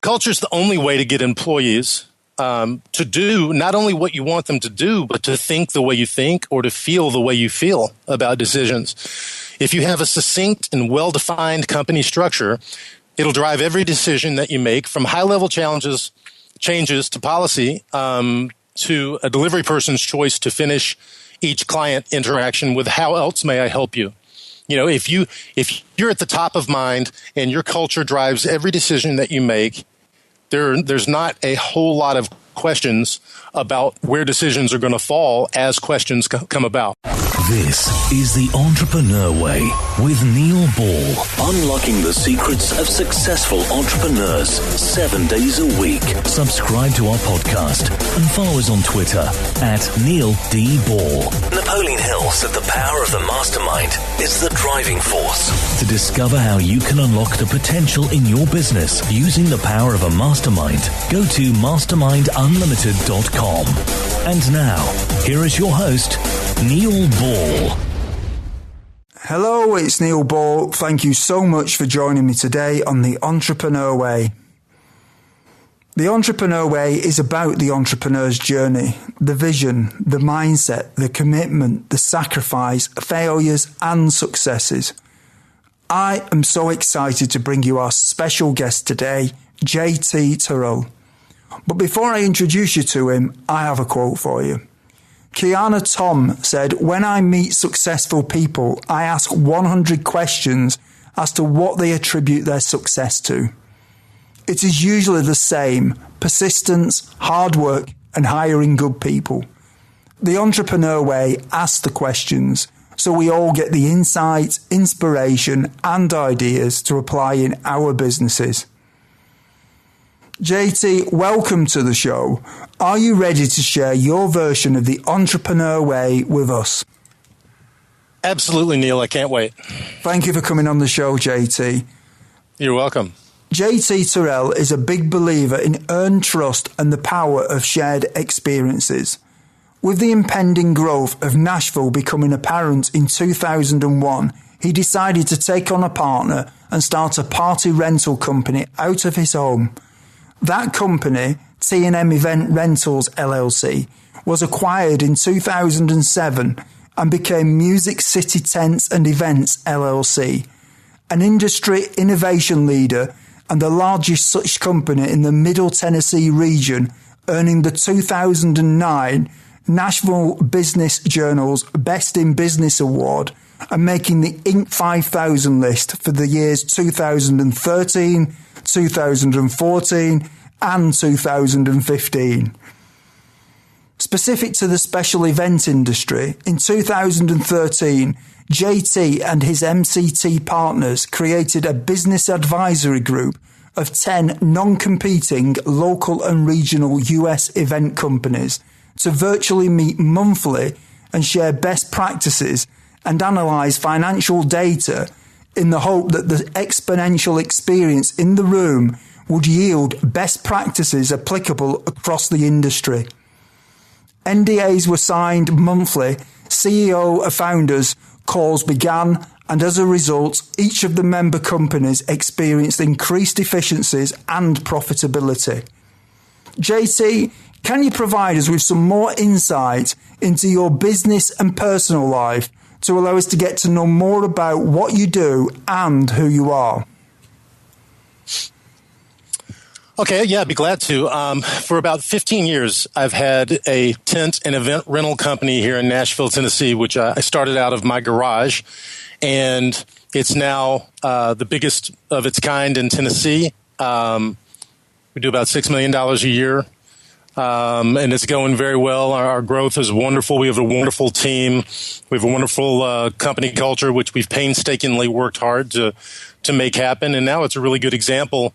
Culture is the only way to get employees to do not only what you want them to do, but to think the way you think or to feel the way you feel about decisions. If you have a succinct and well-defined company structure, it'll drive every decision that you make, from high-level changes to policy, to a delivery person's choice to finish each client interaction with "How else may I help you?" You know, if you're at the top of mind and your culture drives every decision that you make, there's not a whole lot of questions about where decisions are going to fall as questions come about. This is The Entrepreneur Way with Neil Ball. Unlocking the secrets of successful entrepreneurs 7 days a week. Subscribe to our podcast and follow us on Twitter at Neil D. Ball. Napoleon Hill said the power of the mastermind is the driving force. To discover how you can unlock the potential in your business using the power of a mastermind, go to mastermindunlimited.com. And now, here is your host, Neil Ball. Hello, it's Neil Ball. Thank you so much for joining me today on The Entrepreneur Way. The Entrepreneur Way is about the entrepreneur's journey, the vision, the mindset, the commitment, the sacrifice, failures and successes. I am so excited to bring you our special guest today, JT Terrell. But before I introduce you to him, I have a quote for you. Kiana Tom said, "When I meet successful people, I ask 100 questions as to what they attribute their success to. It is usually the same: persistence, hard work, and hiring good people." The Entrepreneur Way asks the questions so we all get the insights, inspiration, and ideas to apply in our businesses. JT, welcome to the show. Are you ready to share your version of the Entrepreneur Way with us? Absolutely, Neil. I can't wait. Thank you for coming on the show, JT. You're welcome. JT Terrell is a big believer in earned trust and the power of shared experiences. With the impending growth of Nashville becoming apparent in 2001, he decided to take on a partner and start a party rental company out of his home. That company, M Event Rentals LLC, was acquired in 2007 and became Music City Tents and Events LLC, an industry innovation leader and the largest such company in the Middle Tennessee region, earning the 2009 Nashville Business Journal's Best in Business Award and making the Inc. 5000 list for the years 2013, 2014 and 2015. Specific to the special event industry, in 2013, JT and his MCT partners created a business advisory group of 10 non-competing local and regional US event companies to virtually meet monthly and share best practices and analyse financial data in the hope that the exponential experience in the room would yield best practices applicable across the industry. NDAs were signed monthly, CEO and founders calls began, and as a result, each of the member companies experienced increased efficiencies and profitability. JT, can you provide us with some more insight into your business and personal life to allow us to get to know more about what you do and who you are? Okay, yeah, I'd be glad to. For about 15 years, I've had a tent and event rental company here in Nashville, Tennessee, which I started out of my garage, and it's now the biggest of its kind in Tennessee. We do about $6 million a year, and it's going very well. Our growth is wonderful. We have a wonderful team. We have a wonderful company culture, which we've painstakingly worked hard to make happen, and now it's a really good example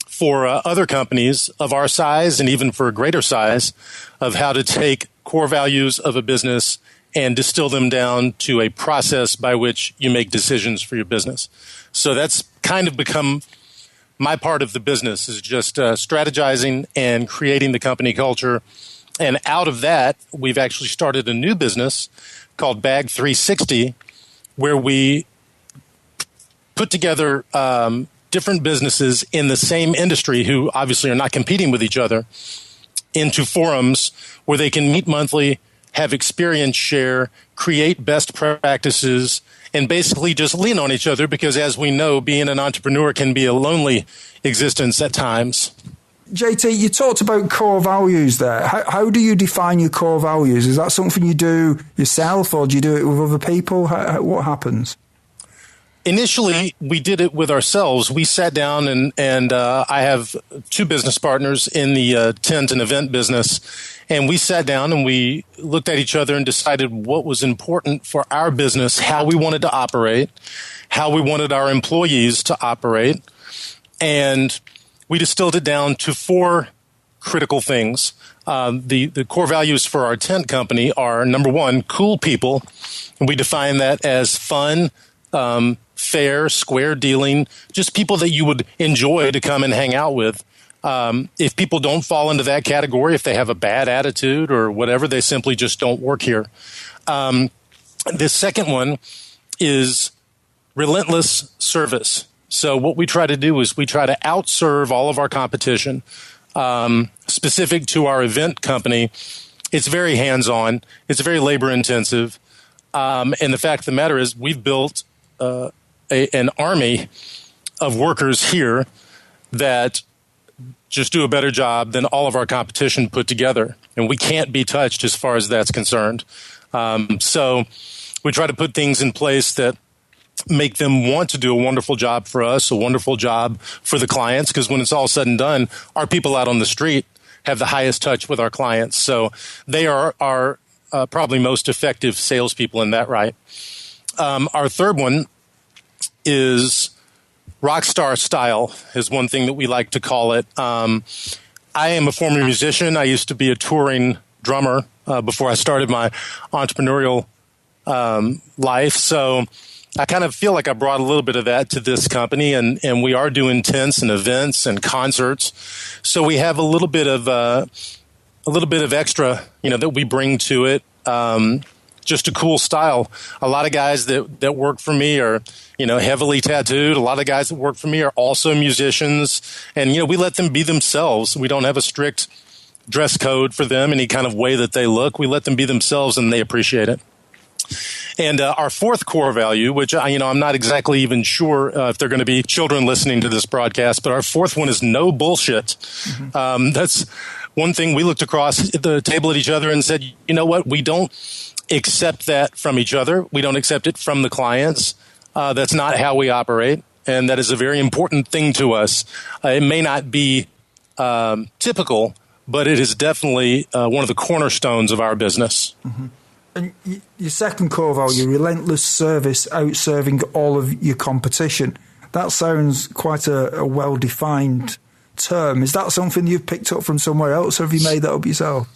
for other companies of our size and even for a greater size of how to take core values of a business and distill them down to a process by which you make decisions for your business. So that's kind of become my part of the business, is just strategizing and creating the company culture. And out of that, we've actually started a new business called Bag 360, where we put together different businesses in the same industry who obviously are not competing with each other into forums where they can meet monthly, have experience share, create best practices, and basically just lean on each other because, as we know, being an entrepreneur can be a lonely existence at times. JT, you talked about core values there. How do you define your core values? Is that something you do yourself or do you do it with other people? What happens? Initially, we did it with ourselves. We sat down and I have two business partners in the tent and event business. And we sat down and we looked at each other and decided what was important for our business, how we wanted to operate, how we wanted our employees to operate. And we distilled it down to four critical things. The core values for our tent company are, number one, cool people. And we define that as fun, fair, square dealing, just people that you would enjoy to come and hang out with. If people don't fall into that category, if they have a bad attitude or whatever, they simply just don't work here. The second one is relentless service. So what we try to do is we try to outserve all of our competition. Specific to our event company, it's very hands-on. It's very labor-intensive. And the fact of the matter is we've built an army of workers here that just do a better job than all of our competition put together. And we can't be touched as far as that's concerned. So we try to put things in place that make them want to do a wonderful job for us, a wonderful job for the clients, because when it's all said and done, our people out on the street have the highest touch with our clients. So they are our probably most effective salespeople in that right. Our third one is rock star style is one thing that we like to call it. I am a former musician. I used to be a touring drummer before I started my entrepreneurial life. So I kind of feel like I brought a little bit of that to this company, and we are doing tents and events and concerts. So we have a little bit of extra, that we bring to it. Just a cool style. A lot of guys that work for me are, heavily tattooed. A lot of guys that work for me are also musicians, and we let them be themselves. We don't have a strict dress code for them, any kind of way that they look. We let them be themselves, and they appreciate it. And our fourth core value, which, I'm not exactly even sure if they're going to be children listening to this broadcast, but our fourth one is no bullshit. Mm-hmm. That's one thing we looked across the table at each other and said, you know what, we don't accept that from each other. We don't accept it from the clients. That's not how we operate. And that is a very important thing to us. It may not be typical, but it is definitely one of the cornerstones of our business. Mm-hmm. And your second core value, relentless service, outserving all of your competition. That sounds quite a well-defined term. Is that something you've picked up from somewhere else, or have you made that up yourself?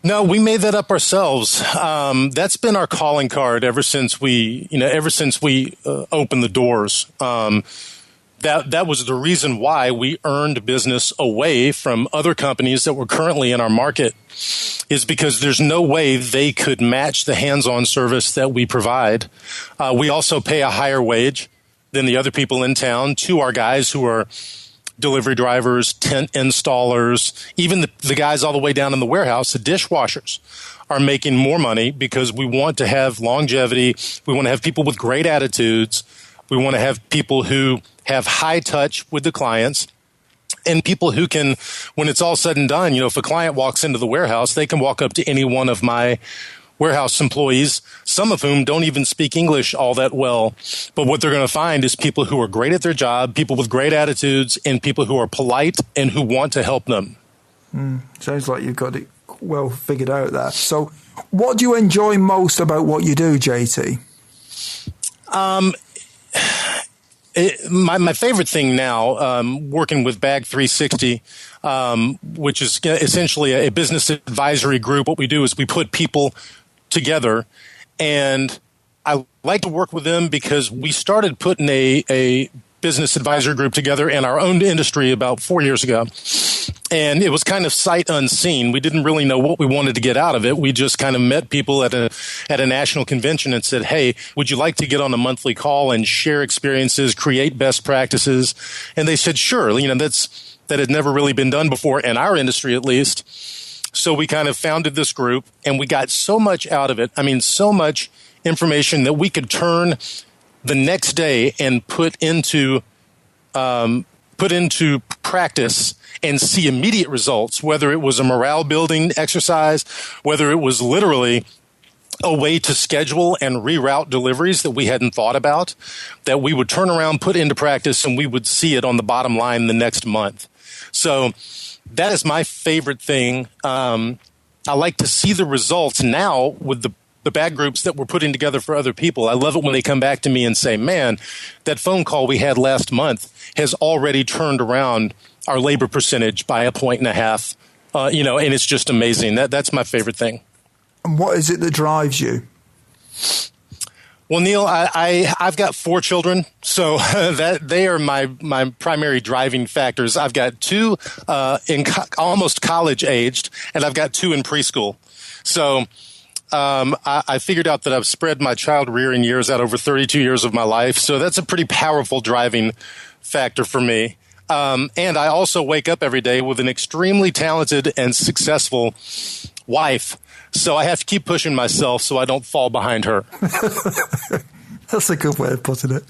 No, we made that up ourselves. That's been our calling card ever since we opened the doors. That was the reason why we earned business away from other companies that were currently in our market, is because there's no way they could match the hands-on service that we provide. We also pay a higher wage than the other people in town to our guys who are delivery drivers, tent installers, even the guys all the way down in the warehouse, the dishwashers are making more money because we want to have longevity. We want to have people with great attitudes. We want to have people who have high touch with the clients, and people who can, when it's all said and done, if a client walks into the warehouse, they can walk up to any one of my warehouse employees, some of whom don't even speak English all that well. But what they're going to find is people who are great at their job, people with great attitudes, and people who are polite and who want to help them. Sounds like you've got it well figured out there. So what do you enjoy most about what you do, JT? My favorite thing now, working with Bag 360, which is essentially a business advisory group. What we do is we put people together, and I like to work with them because we started putting a business advisory group together in our own industry about 4 years ago. And it was kind of sight unseen. We didn't really know what we wanted to get out of it. We just kind of met people at a national convention and said, hey, would you like to get on a monthly call and share experiences, create best practices? And they said, sure. That had never really been done before in our industry, at least. So we kind of founded this group, and we got so much out of it. I mean, so much information that we could turn the next day and put into practice and see immediate results, whether it was a morale building exercise, whether it was literally a way to schedule and reroute deliveries that we hadn't thought about, that we would turn around, put into practice, and we would see it on the bottom line the next month. So that is my favorite thing. I like to see the results now with the bad groups that we're putting together for other people. I love it when they come back to me and say, man, that phone call we had last month has already turned around our labor percentage by 1.5 points, and it's just amazing. That's my favorite thing. And what is it that drives you? Well, Neil, I've got 4 children, so that they are my primary driving factors. I've got 2 almost college aged, and I've got 2 in preschool. So I figured out that I've spread my child rearing years out over 32 years of my life. So that's a pretty powerful driving factor for me. And I also wake up every day with an extremely talented and successful wife. So I have to keep pushing myself so I don't fall behind her. That's a good way of putting it.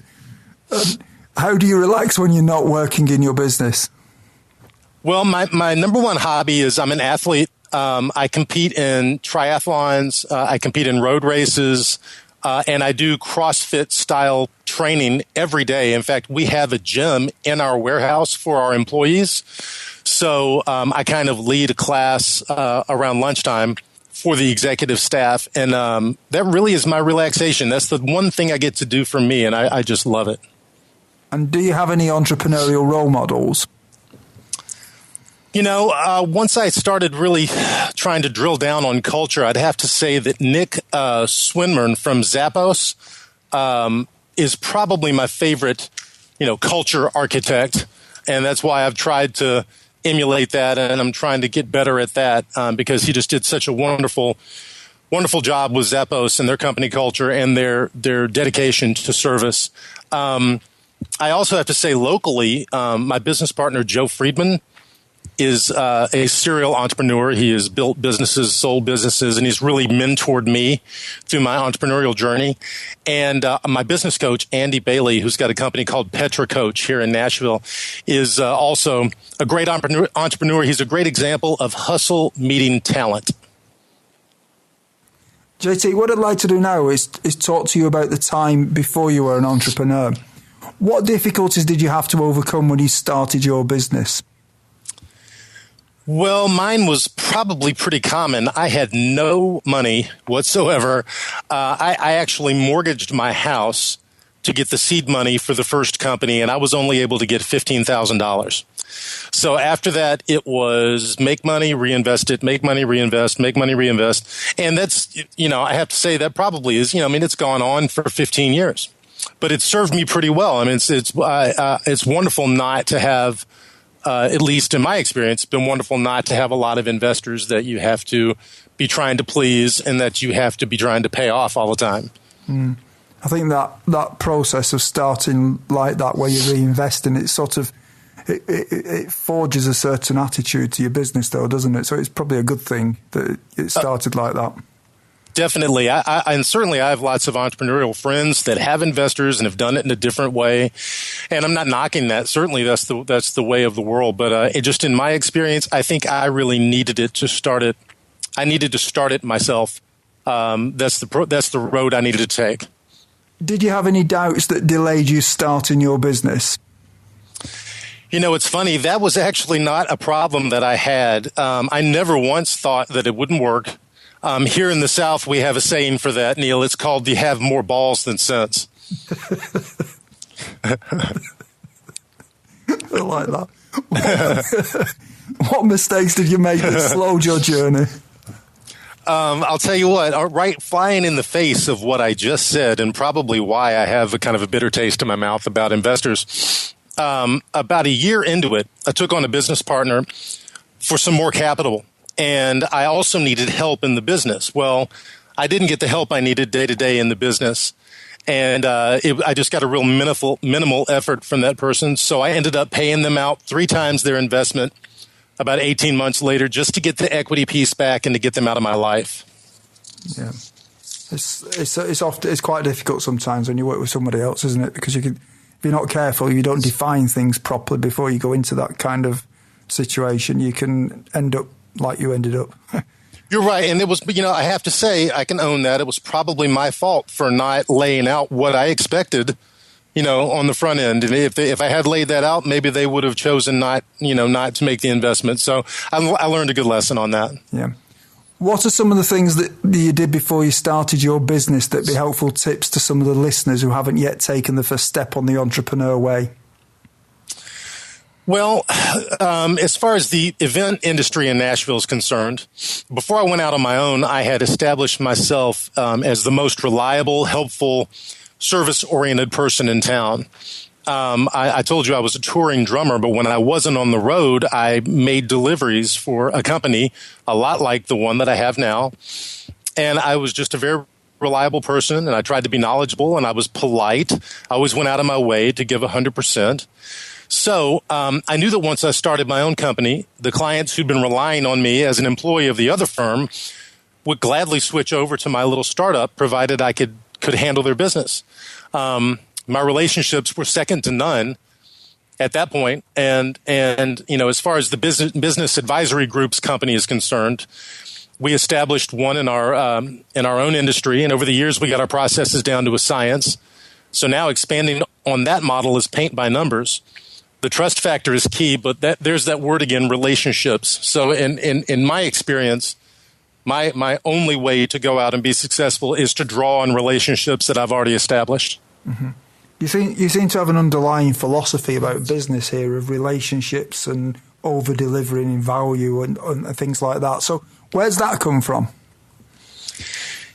How do you relax when you're not working in your business? Well, my number one hobby is I'm an athlete. I compete in triathlons. I compete in road races. And I do CrossFit style training every day. In fact, we have a gym in our warehouse for our employees. So I kind of lead a class around lunchtime for the executive staff. And that really is my relaxation. That's the one thing I get to do for me, and I just love it. And do you have any entrepreneurial role models? Once I started really trying to drill down on culture, I'd have to say that Nick Swinburne from Zappos is probably my favorite, culture architect. And that's why I've tried to emulate that, and I'm trying to get better at that because he just did such a wonderful job with Zappos and their company culture and their dedication to service. I also have to say locally, my business partner, Joe Friedman, is a serial entrepreneur. He has built businesses, sold businesses, and he's really mentored me through my entrepreneurial journey. And my business coach, Andy Bailey, who's got a company called Petra Coach here in Nashville, is also a great entrepreneur. He's a great example of hustle meeting talent. JT, what I'd like to do now is talk to you about the time before you were an entrepreneur. What difficulties did you have to overcome when you started your business? Well, mine was probably pretty common. I had no money whatsoever. I actually mortgaged my house to get the seed money for the first company, and I was only able to get $15,000. So after that, it was make money, reinvest it, make money, reinvest, make money, reinvest. And that's, I have to say that probably is, it's gone on for 15 years. But it served me pretty well. I mean, it's wonderful not to have, at least in my experience, it's been wonderful not to have a lot of investors that you have to be trying to please and that you have to be trying to pay off all the time. I think that process of starting like that, where you're reinvesting, it sort of it forges a certain attitude to your business, though, doesn't it? So it's probably a good thing that it started like that. Definitely. And certainly I have lots of entrepreneurial friends that have investors and have done it in a different way. And I'm not knocking that. Certainly that's the way of the world. But just in my experience, I think I really needed it to start it. I needed to start it myself. That's the road I needed to take. Did you have any doubts that delayed you starting your business? It's funny. That was actually not a problem that I had. I never once thought that it wouldn't work. Here in the South, we have a saying for that, Neil. It's called, you have more balls than sense. I like that. What mistakes did you make that slowed your journey? I'll tell you what, right, flying in the face of what I just said, and probably why I have a kind of a bitter taste in my mouth about investors. About a year into it, I took on a business partner for some more capital. And I also needed help in the business. Well, I didn't get the help I needed day to day in the business. And I just got a real minimal effort from that person. So I ended up paying them out 3 times their investment about 18 months later just to get the equity piece back and to get them out of my life. Yeah. It's quite difficult sometimes when you work with somebody else, isn't it? Because if you're not careful, you don't define things properly before you go into that kind of situation, you can end up like you ended up. You're right. And it was, I have to say, I can own that. It was probably my fault for not laying out what I expected, on the front end. And if I had laid that out, maybe they would have chosen not to make the investment. So I learned a good lesson on that. Yeah. What are some of the things that you did before you started your business that'd be helpful tips to some of the listeners who haven't yet taken the first step on the entrepreneur way? Well, as far as the event industry in Nashville is concerned, before I went out on my own, I had established myself as the most reliable, helpful, service-oriented person in town. I told you I was a touring drummer, but when I wasn't on the road, I made deliveries for a company a lot like the one that I have now. And I was just a very reliable person, and I tried to be knowledgeable, and I was polite. I always went out of my way to give 100%. So I knew that once I started my own company, the clients who'd been relying on me as an employee of the other firm would gladly switch over to my little startup, provided I could handle their business. My relationships were second to none at that point. And as far as the business advisory group's company is concerned, we established one in our own industry. And over the years, we got our processes down to a science. So now expanding on that model is paint by numbers. The trust factor is key, but there's that word again, relationships. So in my experience, my only way to go out and be successful is to draw on relationships that I've already established. Mm-hmm. You seem to have an underlying philosophy about business here of relationships and over-delivering in value and things like that. So where's that come from?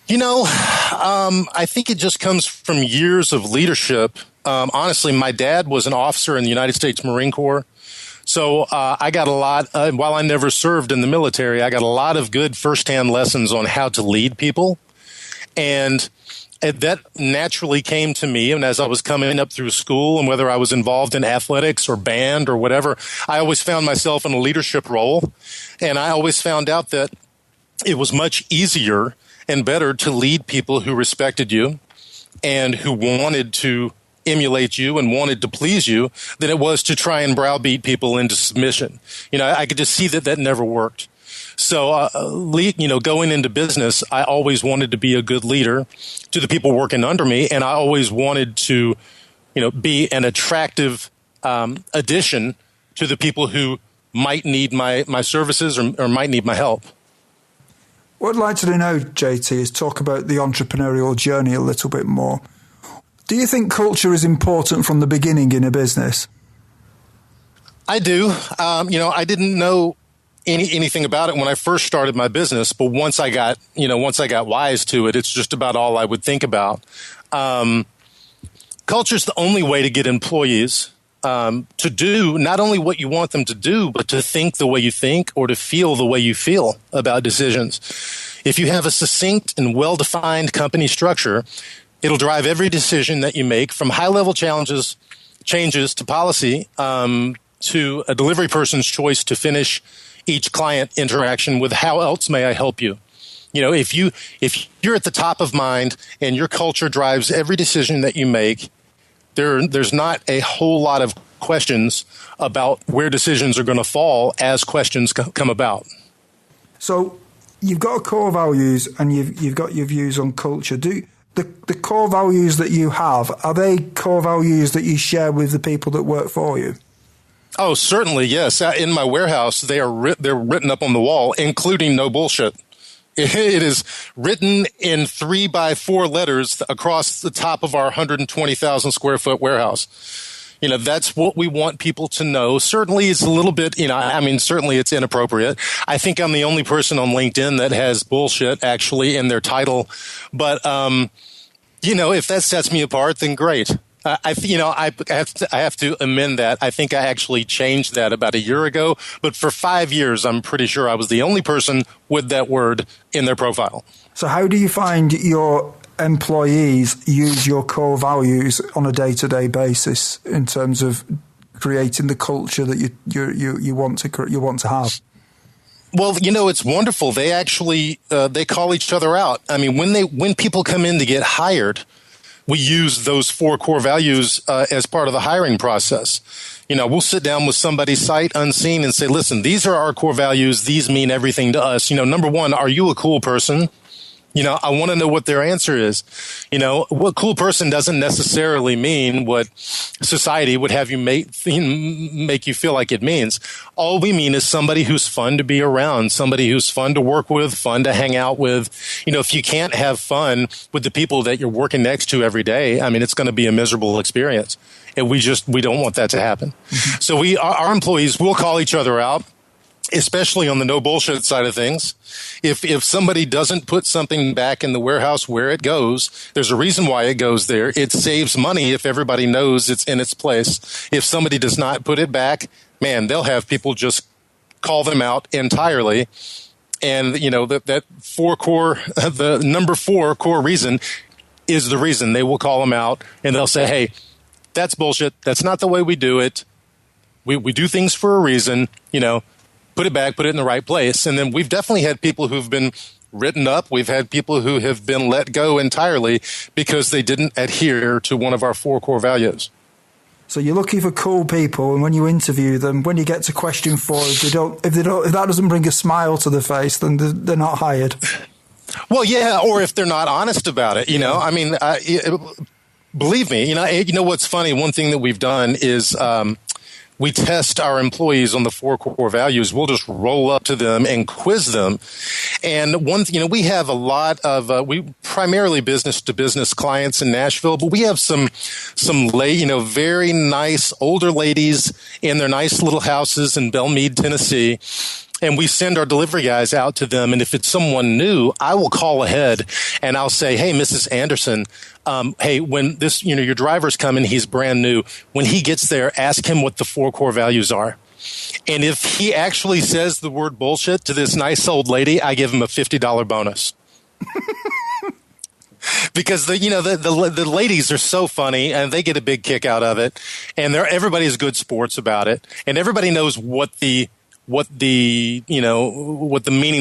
I think it just comes from years of leadership. Honestly, my dad was an officer in the United States Marine Corps. So I got a lot, while I never served in the military, I got a lot of good firsthand lessons on how to lead people. And that naturally came to me. And as I was coming up through school, and whether I was involved in athletics or band or whatever, I always found myself in a leadership role. And I always found out that it was much easier and better to lead people who respected you and who wanted to emulate you and wanted to please you than it was to try and browbeat people into submission. I could just see that never worked. So, going into business, I always wanted to be a good leader to the people working under me, and I always wanted to, be an attractive addition to the people who might need my services or might need my help. What I'd like to do now, JT, is talk about the entrepreneurial journey a little bit more. Do you think culture is important from the beginning in a business? I do. I didn't know anything about it when I first started my business, but once I got wise to it, it's just about all I would think about. Culture is the only way to get employees to do not only what you want them to do, but to think the way you think or to feel the way you feel about decisions. If you have a succinct and well-defined company structure, it'll drive every decision that you make, from high-level changes to policy, to a delivery person's choice to finish each client interaction with "How else may I help you?" If you're at the top of mind and your culture drives every decision that you make, there's not a whole lot of questions about where decisions are going to fall as questions come about. So you've got core values and you've got your views on culture. Do the core values that you have, are they core values that you share with the people that work for you? Oh, certainly, yes. In my warehouse, they're written up on the wall, including no bullshit. It is written in 3x4 letters across the top of our 120,000 square foot warehouse. That's what we want people to know. Certainly it's a little bit, certainly it's inappropriate. I think I'm the only person on LinkedIn that has bullshit actually in their title. But, if that sets me apart, then great. I have to amend that. I think I actually changed that about a year ago. But for 5 years, I'm pretty sure I was the only person with that word in their profile. So how do you find your employees use your core values on a day-to-day basis in terms of creating the culture that you want to have? Well, it's wonderful. They actually they call each other out. I mean, when people come in to get hired, we use those 4 core values as part of the hiring process. We'll sit down with somebody sight unseen and say, listen, these are our core values. These mean everything to us. Number one, are you a cool person? I want to know what their answer is. What cool person doesn't necessarily mean what society would have you make you feel like it means. All we mean is somebody who's fun to be around, somebody who's fun to work with, fun to hang out with. If you can't have fun with the people that you're working next to every day, I mean, it's going to be a miserable experience. And we don't want that to happen. Mm-hmm. So our employees will call each other out, especially on the no bullshit side of things. If somebody doesn't put something back in the warehouse where it goes, there's a reason why it goes there. It saves money if everybody knows it's in its place. If somebody does not put it back, man, they'll have people just call them out entirely. And, that 4 core, the number 4 core reason is the reason. They will call them out and they'll say, hey, that's bullshit. That's not the way we do it. We do things for a reason, put it back, put it in the right place. And then we've definitely had people who've been written up. We've had people who have been let go entirely because they didn't adhere to one of our 4 core values. So you're looking for cool people, and when you interview them, when you get to question 4, if that doesn't bring a smile to the face, then they're not hired. Well, yeah, or if they're not honest about it, I mean, believe me, what's funny? One thing that we've done is, we test our employees on the 4 core values. We'll just roll up to them and quiz them. And we have a lot of, we primarily business to business clients in Nashville, but we have some very nice older ladies in their nice little houses in Belmead, Tennessee. And we send our delivery guys out to them. And if it's someone new, I will call ahead and I'll say, hey, Mrs. Anderson, hey, when this, your driver's coming, he's brand new. When he gets there, ask him what the 4 core values are. And if he actually says the word bullshit to this nice old lady, I give him a $50 bonus. Because the ladies are so funny and they get a big kick out of it. And everybody's good sports about it. And everybody knows what the meaning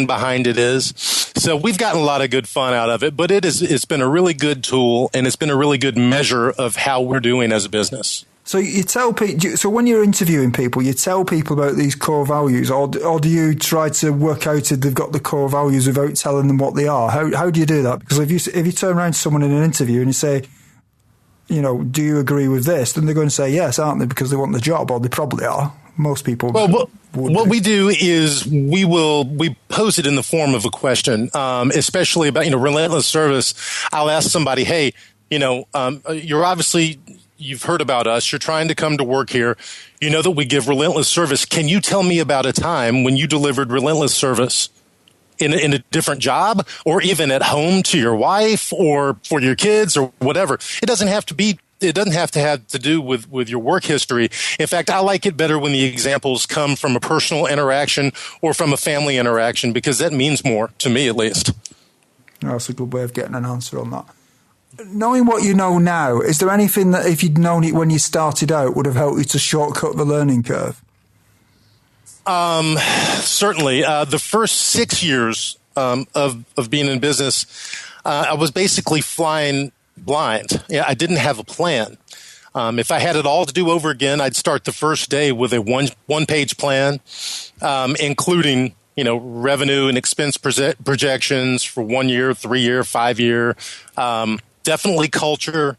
behind it is. So we've gotten a lot of good fun out of it, but it's been a really good tool and it's been a really good measure of how we're doing as a business. So you tell people, so when you're interviewing people, you tell people about these core values, or do you try to work out if they've got the core values without telling them what they are? How do you do that? Because if you turn around to someone in an interview and you say, do you agree with this? Then they're going to say yes, aren't they? Because they want the job, or they probably are. Most people. Well, what we do is we pose it in the form of a question, especially about, relentless service. I'll ask somebody, hey, you're obviously, you've heard about us. You're trying to come to work here. You know that we give relentless service. Can you tell me about a time when you delivered relentless service in a different job, or even at home to your wife or for your kids or whatever? It doesn't have to have to do with your work history. In fact, I like it better when the examples come from a personal interaction or from a family interaction, because that means more to me, at least. That's a good way of getting an answer on that. Knowing what you know now, is there anything that if you'd known it when you started out would have helped you to shortcut the learning curve? Certainly. The first 6 years of being in business, I was basically flying blind. Yeah, I didn't have a plan. If I had it all to do over again, I'd start the first day with a one-page plan, including revenue and expense projections for 1 year, 3 year, 5 year, definitely culture,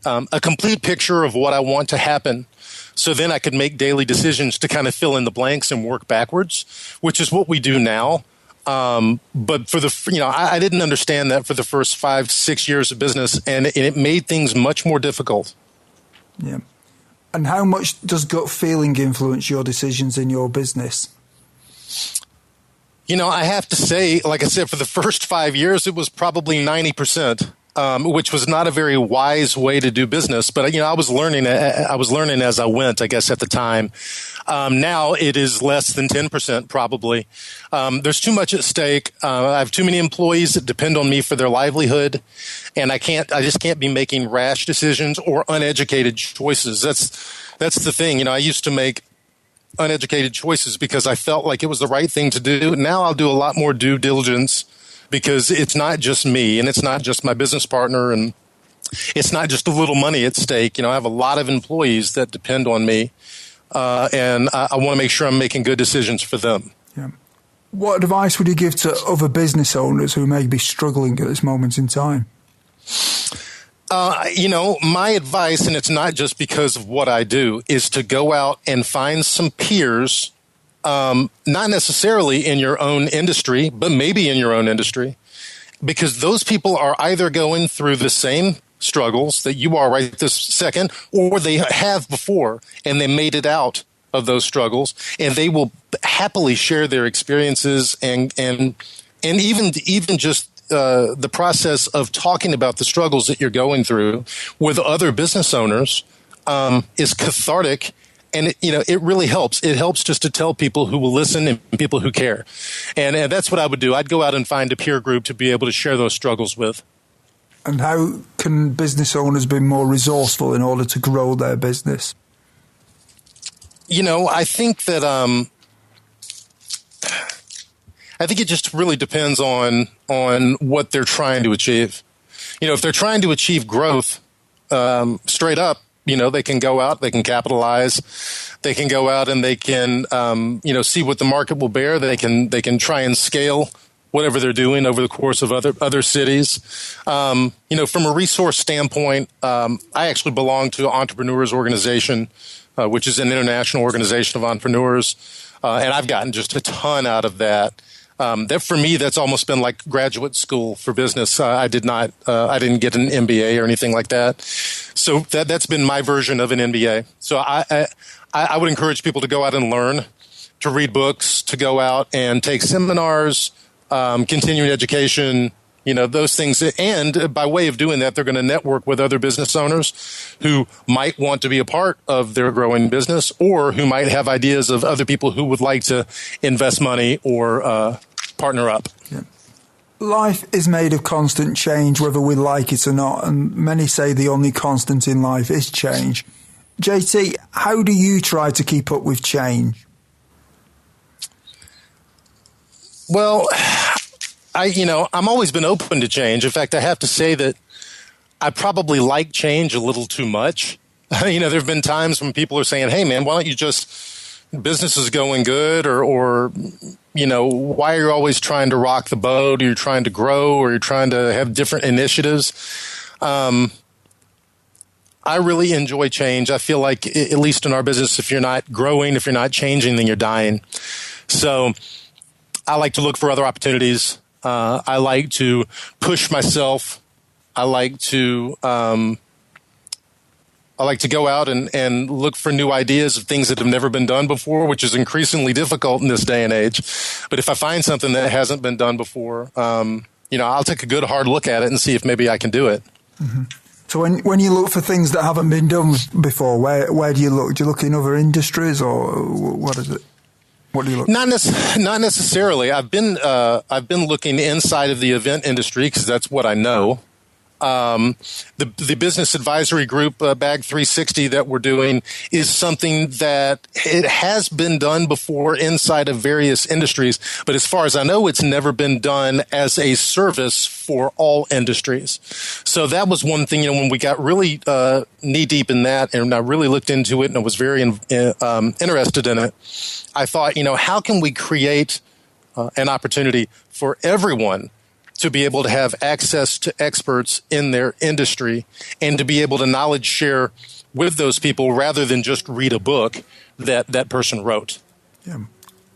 a complete picture of what I want to happen. So then I could make daily decisions to kind of fill in the blanks and work backwards, which is what we do now. But for I didn't understand that for the first 5-6 years of business, and it made things much more difficult. Yeah. And how much does gut feeling influence your decisions in your business? I have to say, like I said, for the first 5 years, it was probably 90%. which was not a very wise way to do business. But I was learning as I went, I guess, at the time. Now it is less than 10%, probably. There's too much at stake. I have too many employees that depend on me for their livelihood, and I just can't be making rash decisions or uneducated choices. That's the thing. I used to make uneducated choices because I felt like it was the right thing to do. Now I'll do a lot more due diligence because it's not just me and it's not just my business partner and it's not just a little money at stake. I have a lot of employees that depend on me, and I want to make sure I'm making good decisions for them. Yeah. What advice would you give to other business owners who may be struggling at this moment in time? My advice, and it's not just because of what I do, is to go out and find some peers, not necessarily in your own industry, but maybe in your own industry, because those people are either going through the same struggles that you are right this second, or they have before and they made it out of those struggles, and they will happily share their experiences and even just the process of talking about the struggles that you're going through with other business owners is cathartic, and it really helps. It helps just to tell people who will listen and people who care, and that's what I would do. I'd go out and find a peer group to be able to share those struggles with. And how can business owners be more resourceful in order to grow their business? I think that I think it just really depends on what they're trying to achieve. If they're trying to achieve growth, straight up, they can go out, they can capitalize, they can go out and they can, see what the market will bear. They can try and scale whatever they're doing over the course of other cities. From a resource standpoint, I actually belong to Entrepreneurs Organization, which is an international organization of entrepreneurs, and I've gotten just a ton out of that. That for me, that's almost been like graduate school for business. I didn't get an MBA or anything like that. So that's been my version of an MBA. So I would encourage people to go out and learn, to read books, to go out and take seminars, continuing education, those things. And by way of doing that, they're going to network with other business owners who might want to be a part of their growing business, or who might have ideas of other people who would like to invest money or partner up. Yeah. Life is made of constant change, whether we like it or not, and many say the only constant in life is change. JT, how do you try to keep up with change? Well, I'm always been open to change. In fact, I have to say that I probably like change a little too much. There have been times when people are saying, "Hey, man, why don't you business is going good," or why are you always trying to rock the boat? Or you're trying to grow, or you're trying to have different initiatives. I really enjoy change. I feel like, at least in our business, if you're not growing, if you're not changing, then you're dying. So I like to look for other opportunities. I like to push myself. I like to go out and look for new ideas of things that have never been done before, which is increasingly difficult in this day and age. But if I find something that hasn't been done before, I'll take a good hard look at it and see if maybe I can do it. Mm-hmm. So when you look for things that haven't been done before, where do you look? Do you look in other industries, or what is it? What do you look? Not necessarily. I've been looking inside of the event industry because that's what I know. The business advisory group, Bag 360, that we're doing is something that it has been done before inside of various industries, but as far as I know, it's never been done as a service for all industries. So that was one thing, when we got really knee deep in that, and I really looked into it, and I was very interested in it. I thought, how can we create an opportunity for everyone to be able to have access to experts in their industry and to be able to knowledge share with those people rather than just read a book that person wrote. Yeah.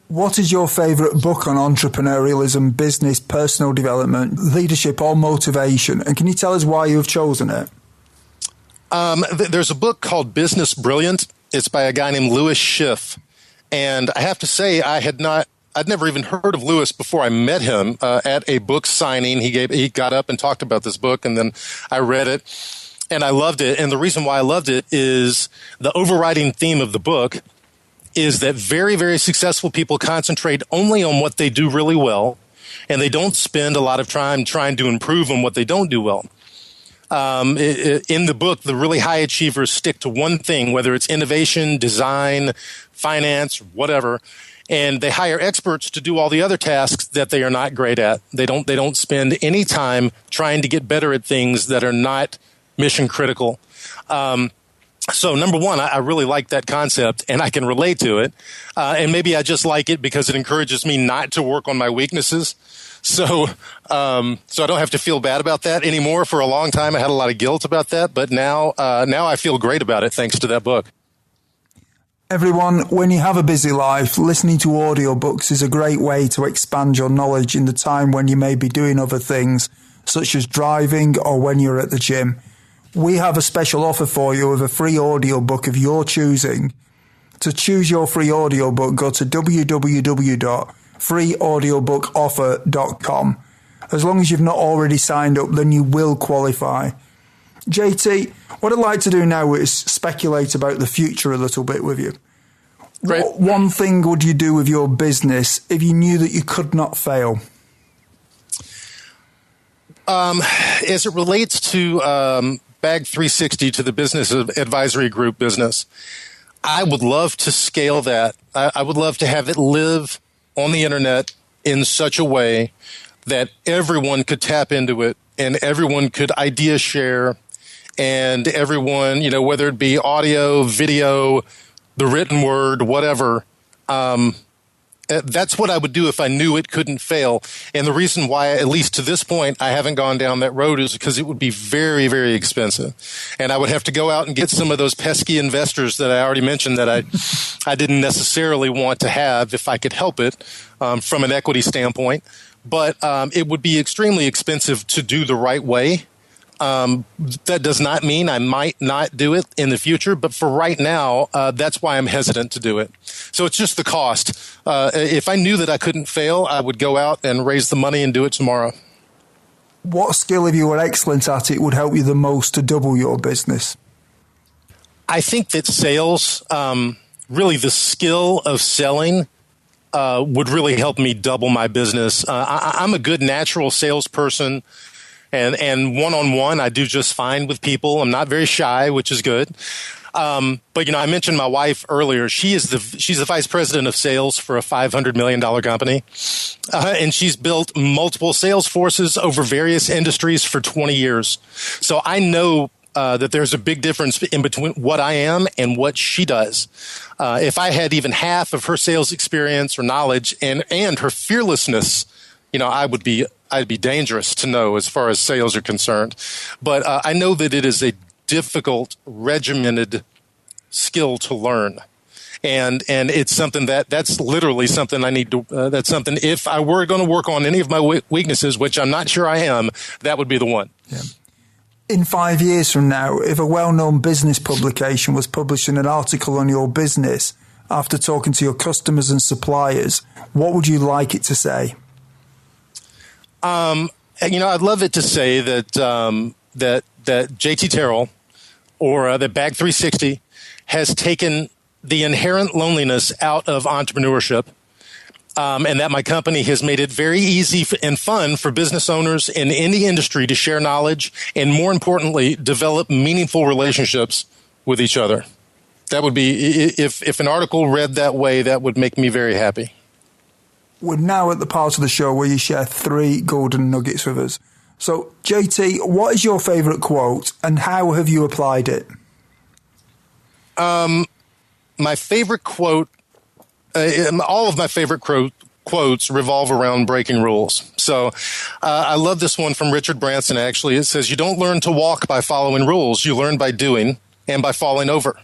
What is your favorite book on entrepreneurialism, business, personal development, leadership, or motivation? And can you tell us why you've chosen it? There's a book called Business Brilliant. It's by a guy named Louis Schiff. And I have to say, I had not I'd never even heard of Lewis before I met him at a book signing. He got up and talked about this book, and then I read it, and I loved it. And the reason why I loved it is the overriding theme of the book is that very, very successful people concentrate only on what they do really well, and they don't spend a lot of time trying to improve on what they don't do well. In the book, the really high achievers stick to one thing, whether it's innovation, design, finance, whatever, and they hire experts to do all the other tasks that they are not great at. They don't spend any time trying to get better at things that are not mission critical. So number one, I really like that concept, and I can relate to it. And maybe I just like it because it encourages me not to work on my weaknesses. So I don't have to feel bad about that anymore. For a long time, I had a lot of guilt about that, but now I feel great about it thanks to that book. Everyone, when you have a busy life, listening to audiobooks is a great way to expand your knowledge in the time when you may be doing other things, such as driving or when you're at the gym. We have a special offer for you of a free audiobook of your choosing. To choose your free audiobook, go to www.freeaudiobookoffer.com. As long as you've not already signed up, then you will qualify. JT, what I'd like to do now is speculate about the future a little bit with you. Great. What one thing would you do with your business if you knew that you could not fail? As it relates to Bag 360, to the business advisory group business, I would love to scale that. I would love to have it live on the internet in such a way that everyone could tap into it and everyone could idea share, and everyone, whether it be audio, video, the written word, whatever, that's what I would do if I knew it couldn't fail. And the reason why, at least to this point, I haven't gone down that road is because it would be very, very expensive. And I would have to go out and get some of those pesky investors that I already mentioned that I didn't necessarily want to have if I could help it from an equity standpoint. But it would be extremely expensive to do the right way. That does not mean I might not do it in the future, but for right now, that's why I'm hesitant to do it. So it's just the cost. If I knew that I couldn't fail, I would go out and raise the money and do it tomorrow. What skill, if you were excellent at it, would help you the most to double your business? I think that sales, really the skill of selling, would really help me double my business. I'm a good natural salesperson. And one-on-one, I do just fine with people. I'm not very shy, which is good. But, I mentioned my wife earlier. She's the vice president of sales for a $500 million company. And she's built multiple sales forces over various industries for 20 years. So I know that there's a big difference in between what I am and what she does. If I had even half of her sales experience or knowledge and her fearlessness, I'd be dangerous to know as far as sales are concerned. But I know that it is a difficult, regimented skill to learn. And it's something that's literally something I need to, that's something, if I were going to work on any of my weaknesses, which I'm not sure I am, that would be the one. Yeah. In 5 years from now, if a well-known business publication was publishing an article on your business after talking to your customers and suppliers, what would you like it to say? I'd love it to say that that JT Terrell or that Bag 360 has taken the inherent loneliness out of entrepreneurship, and that my company has made it very easy and fun for business owners in any industry to share knowledge and, more importantly, develop meaningful relationships with each other. That would be, if an article read that way, that would make me very happy. We're now at the part of the show where you share 3 golden nuggets with us. So, JT, what is your favourite quote and how have you applied it? My favorite quote, all of my favorite quotes revolve around breaking rules. So I love this one from Richard Branson, actually. It says, "You don't learn to walk by following rules. You learn by doing and by falling over."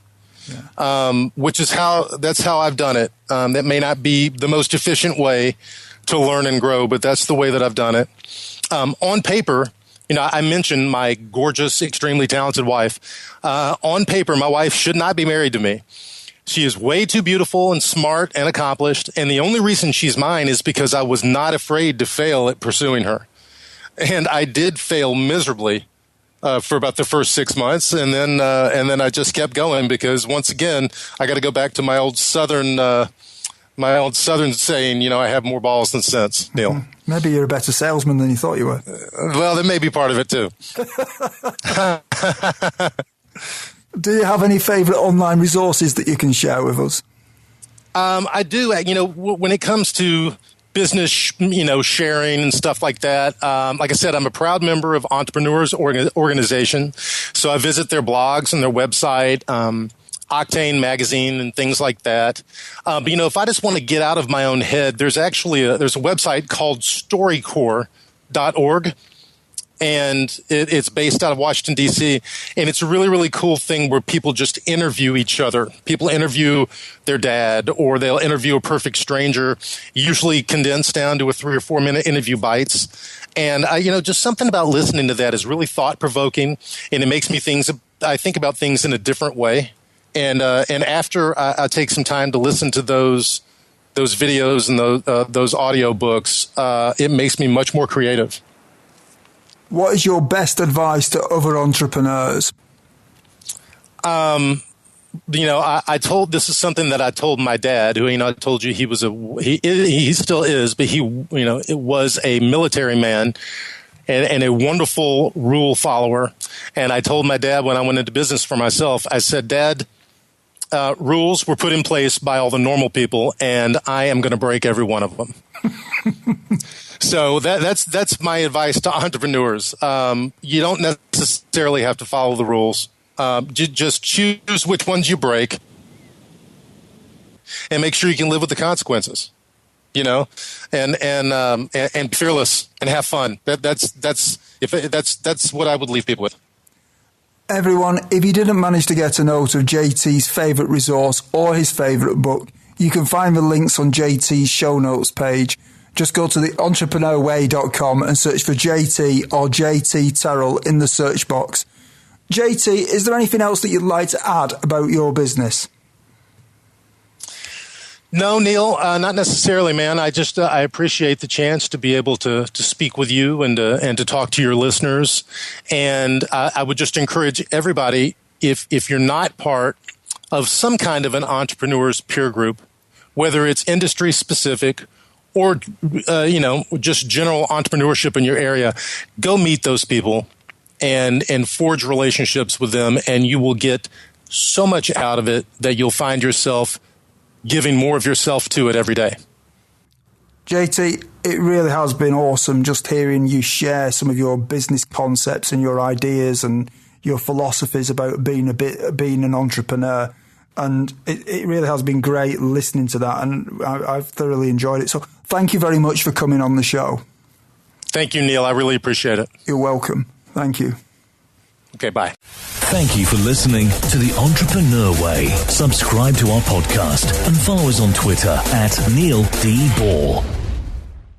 Yeah. That's how I've done it. That may not be the most efficient way to learn and grow, but that's the way that I've done it. On paper, I mentioned my gorgeous, extremely talented wife. On paper, my wife should not be married to me. She is way too beautiful and smart and accomplished. And the only reason she's mine is because I was not afraid to fail at pursuing her. And I did fail miserably for about the first 6 months. And then I just kept going because once again, I got to go back to my old Southern saying, I have more balls than sense, Neil. Maybe you're a better salesman than you thought you were. Well, that may be part of it too. Do you have any favorite online resources that you can share with us? I do. When it comes to business, sharing and stuff like that. Like I said, I'm a proud member of Entrepreneurs Organization. So I visit their blogs and their website, Octane magazine and things like that. But if I just want to get out of my own head, there's actually there's a website called storycorps.org. And it's based out of Washington, D.C. And it's a really, really cool thing where people just interview each other. People interview their dad, or they'll interview a perfect stranger, usually condensed down to a 3 or 4 minute interview bites. And just something about listening to that is really thought provoking, and it makes me I think about things in a different way. And after I take some time to listen to those videos and those audio books, it makes me much more creative. What is your best advice to other entrepreneurs? This is something that I told my dad, who, I told you he still is, but it was a military man and a wonderful rule follower. And I told my dad when I went into business for myself, I said, Dad, rules were put in place by all the normal people, and I am going to break every one of them. So that's my advice to entrepreneurs. You don't necessarily have to follow the rules. Just choose which ones you break, and make sure you can live with the consequences. And be fearless and have fun. That's what I would leave people with. Everyone, if you didn't manage to get a note of JT's favourite resource or his favourite book, you can find the links on JT's show notes page. Just go to theentrepreneurway.com and search for JT or JT Terrell in the search box. JT, is there anything else that you'd like to add about your business? No, Neil, not necessarily, man. I appreciate the chance to be able to speak with you and to talk to your listeners. And I would just encourage everybody, if you're not part of some kind of an entrepreneur's peer group, whether it's industry specific or, just general entrepreneurship in your area, go meet those people and forge relationships with them. And you will get so much out of it that you'll find yourself giving more of yourself to it every day. JT, it really has been awesome just hearing you share some of your business concepts and your ideas and your philosophies about being an entrepreneur. And it really has been great listening to that, and I've thoroughly enjoyed it. So thank you very much for coming on the show. Thank you, Neil. I really appreciate it. You're welcome. Thank you. Okay, bye. Thank you for listening to The Entrepreneur Way. Subscribe to our podcast and follow us on Twitter @Neil D. Ball.